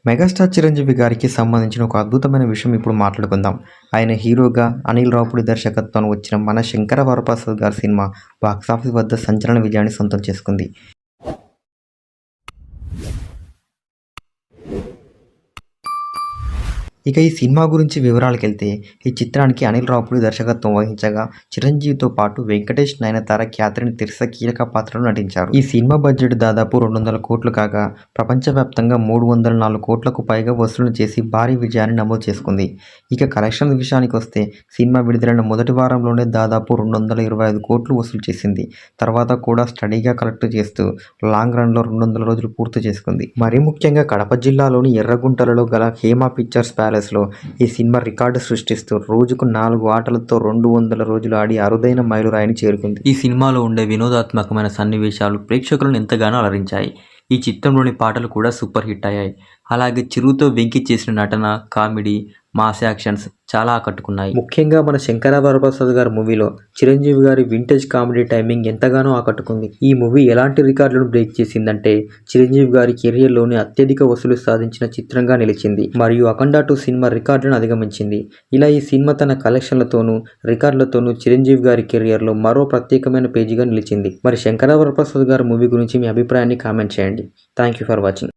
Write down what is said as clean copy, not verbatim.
Megastar Chiranjeevi గారికి సంబంధించిన ఒక అద్భుతమైన విషయం ఇప్పుడు మాట్లాడుకుందాం. ఆయన హీరోగా అనిల్ రావిపూడి దర్శకత్వంలో వచ్చిన మన 'శంకర వరప్రసాద్' గారి సినిమా బాక్సాఫీస్ వద్ద సంచలన విజయాన్ని సొంతం చేసుకుంది. ఇక ఈ సినిమా గురించి వివరాలకెళ్తే, ఈ చిత్రానికి అనిల్ రావిపూడి దర్శకత్వం వహించగా, చిరంజీవితో పాటు వెంకటేష్, నయనతార, క్యాథరిన్ తెరిసా కీలక పాత్రలో నటించారు. ఈ సినిమా బడ్జెట్ దాదాపు 200 కోట్లు కాగా, ప్రపంచవ్యాప్తంగా 304 కోట్లకు పైగా వసూలు చేసి భారీ విజయాన్ని నమోదు చేసుకుంది. ఇక కలెక్షన్స్ విషయానికొస్తే, సినిమా విడుదలైన మొదటి వారంలోనే దాదాపు 225 కోట్లు వసూలు చేసింది. తర్వాత కూడా స్టడీగా కలెక్ట్ చేస్తూ లాంగ్ రన్లో 200 రోజులు పూర్తి చేసుకుంది. మరీ ముఖ్యంగా కడప జిల్లాలోని ఎర్రగుంటలలో గల హేమ పిక్చర్స్ ప్యాలెస్లో ఈ సినిమా రికార్డు సృష్టిస్తూ రోజుకు 4 ఆటలతో 200 రోజులు ఆడి అరుదైన మైలురాయిని చేరుకుంది. ఈ సినిమాలో ఉండే వినోదాత్మకమైన సన్నివేశాలు ప్రేక్షకులను ఎంతగానో అలరించాయి. ఈ చిత్రంలోని పాటలు కూడా సూపర్ హిట్ అయ్యాయి. అలాగే చిరుతో వెంకీ చేసిన నటన, కామెడీ, మాస్ యాక్షన్స్ చాలా ఆకట్టుకున్నాయి. ముఖ్యంగా మన శంకర వరప్రసాద్ గారి మూవీలో చిరంజీవి గారి వింటేజ్ కామెడీ టైమింగ్ ఎంతగానో ఆకట్టుకుంది. ఈ మూవీ ఎలాంటి రికార్డులను బ్రేక్ చేసిందంటే, చిరంజీవి గారి కెరియర్లోనే అత్యధిక వసూలు సాధించిన చిత్రంగా నిలిచింది. మరియు అఖండ 2 సినిమా రికార్డులను అధిగమించింది. ఇలా ఈ సినిమా తన కలెక్షన్లతోనూ, రికార్డులతోనూ చిరంజీవి గారి కెరియర్లో మరో ప్రత్యేకమైన పేజీగా నిలిచింది. మరి శంకర వరప్రసాద్ గారి మూవీ గురించి మీ అభిప్రాయాన్ని కామెంట్ చేయండి. Thank you for watching.